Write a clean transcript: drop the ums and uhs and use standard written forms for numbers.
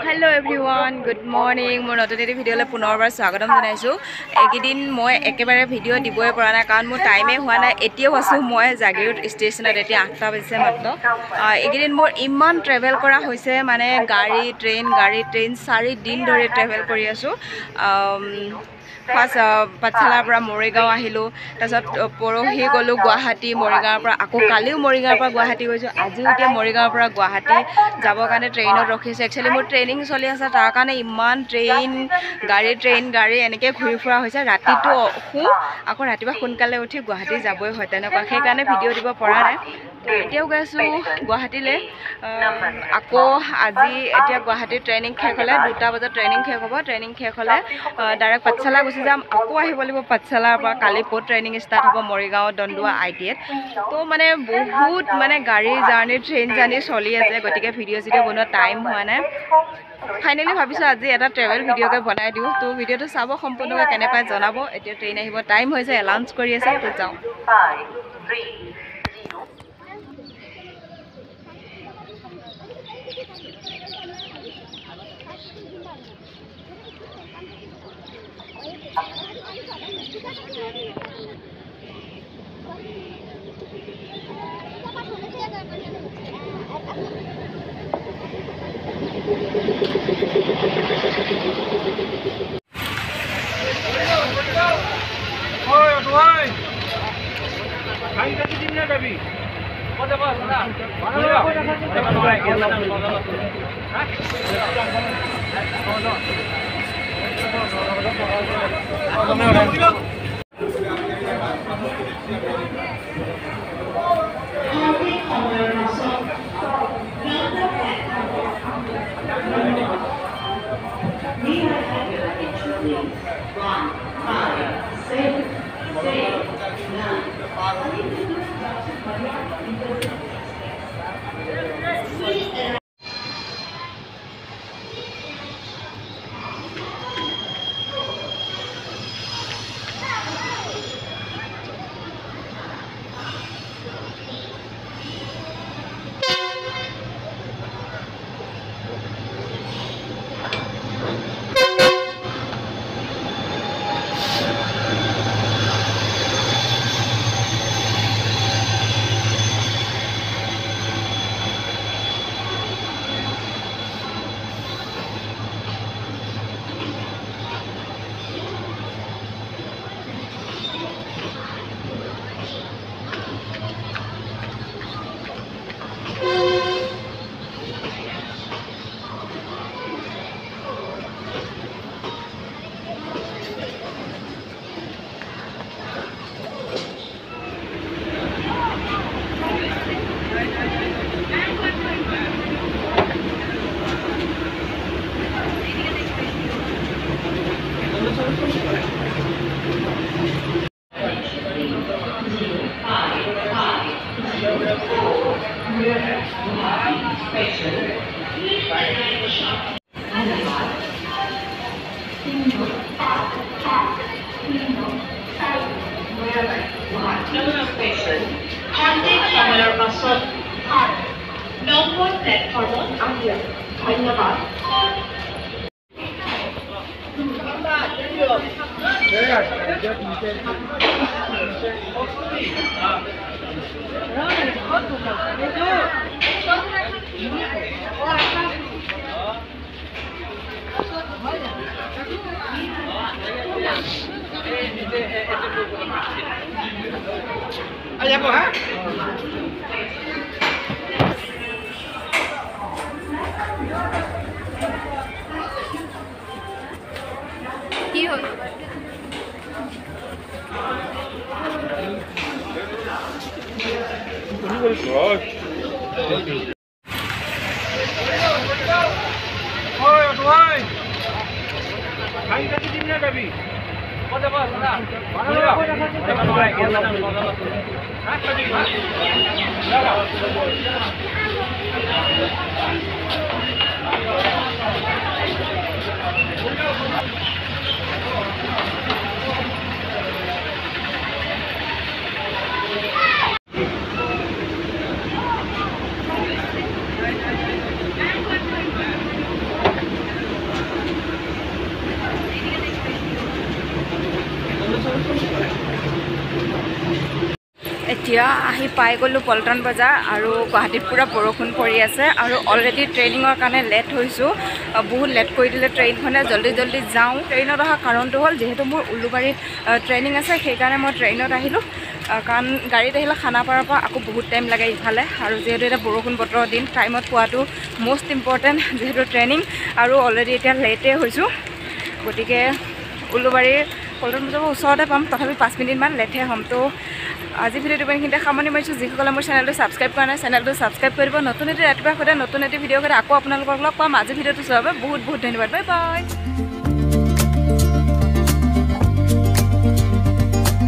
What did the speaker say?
Hello everyone, good morning. মোৰ নতুন এটা ভিডিঅ'লৈ পুনৰবাৰ স্বাগতম জনাইছো। এইকেইদিন মই একেবাৰে ভিডিঅ' দিবই পৰা নাই কাৰণ মোৰ টাইমে হোৱা নাই। এতিয়াও আছো মই জাগিৰোড ষ্টেচনত, এতিয়া 8টা বাজিছে মাত্ৰ। এইকেইদিন মোৰ ইমান ট্ৰেভেল কৰা হৈছে, মানে গাড়ী ট্ৰেইন 4 দিন ধৰি ট্ৰেভেল কৰি আছো। ফাৰ্ষ্ট পাঠশালাৰ পৰা মৰিগাঁও আহিলোঁ, তাৰপিছত পৰহি গ'লোঁ গুৱাহাটী, মৰিগাঁৱৰ পৰা আকৌ কালিও মৰিগাঁৱৰ পৰা গুৱাহাটী গৈছোঁ, আজিও এতিয়া মৰিগাঁৱৰ পৰা গুৱাহাটী যাবৰ কাৰণে ট্ৰেইনত ৰখিছোঁ। একচুৱেলি মোৰ ট্ৰেইনিং চলি আছে, তাৰ কাৰণে ইমান ট্ৰেইন গাড়ী এনেকৈ ঘূৰি ফুৰা হৈছে। ৰাতিটো শুওঁ, আকৌ ৰাতিপুৱা সোনকালে উঠি গুৱাহাটী যাবই হয় তেনেকুৱা, সেইকাৰণে ভিডিঅ' দিব পৰা নাই। এতিয়াও গৈ আছোঁ গুৱাহাটীলৈ। আকৌ আজি এতিয়া গুৱাহাটীত ট্ৰেইনিং শেষ হ'লে 2টা বজাত ট্ৰেইনিং শেষ হ'ব। ট্ৰেইনিং শেষ হ'লে ডাইৰেক্ট পাঠশালা গুচি যাম, আকৌ আহিব লাগিব পাঠশালাৰ পৰা। কালি প'ত ট্ৰেইনিং ষ্টাৰ্ট হ'ব মৰিগাঁও দন্দুৱা ITত। তো মানে বহুত গাড়ী জাৰ্ণি ট্ৰেইন জাৰ্ণি চলি আছে, গতিকে ভিডিঅ' বনোৱা টাইম হোৱা নাই। ফাইনেলি ভাবিছোঁ আজি এটা ট্ৰেভেল ভিডিঅ'কে বনাই দিওঁ। তো ভিডিঅ'টো চাব, সম্পূৰ্ণকৈ কেনেকৈ জনাব। এতিয়া ট্ৰেইন আহিব টাইম হৈছে, এলাউন্স কৰি আছে, তো যাওঁ। সময়ৰ পাছত নম্বৰ প্লেটফৰ্মত আহিব। ধন্যবাদ। Allá pues, ¿eh? কি হ'ল? এতিয়া আহি পাই গ'লোঁ পল্টন বজাৰ আৰু গুৱাহাটীত পূৰা বৰষুণ পৰি আছে আৰু অলৰেডি ট্ৰেইনিঙৰ কাৰণে লেট হৈছোঁ বহুত লেট কৰি দিলে ট্ৰেইনখনে জল্দি জল্দি যাওঁ ট্ৰেইনত অহা কাৰণটো হ'ল যিহেতু মোৰ উলুবাৰীত ট্ৰেইনিং আছে সেইকাৰণে মই ট্ৰেইনত আহিলোঁ কাৰণ গাড়ীত আহিলে খানাপাৰাৰ পৰা আকৌ বহুত টাইম লাগে ইফালে আৰু যিহেতু এতিয়া বৰষুণ বতৰৰ দিন টাইমত পোৱাটো মষ্ট ইম্পৰ্টেণ্ট যিহেতু ট্ৰেইনিং আৰু অলৰেডি এতিয়া লেটেই হৈছোঁ গতিকে উলুবাৰীৰ পল্টন বজাৰৰ ওচৰতে পাম তথাপি 5 মিনিটমান লেটহে হ'ম তো আজি ভিডিঅ'টো এইখিনিতে সামৰণি মাৰিছোঁ যিসকলে মোৰ চেনেলটো ছাবস্ক্ৰাইব কৰা নাই চেনেলটো ছাবস্ক্ৰাইব কৰিব নতুন এটি ৰাতিপুৱা সদায় নতুন এটি ভিডিঅ' কৰি আকৌ আপোনালোকক লগ পাম আজি ভিডিঅ'টো চোৱাৰ বাবে বহুত বহুত ধন্যবাদ বাই বাই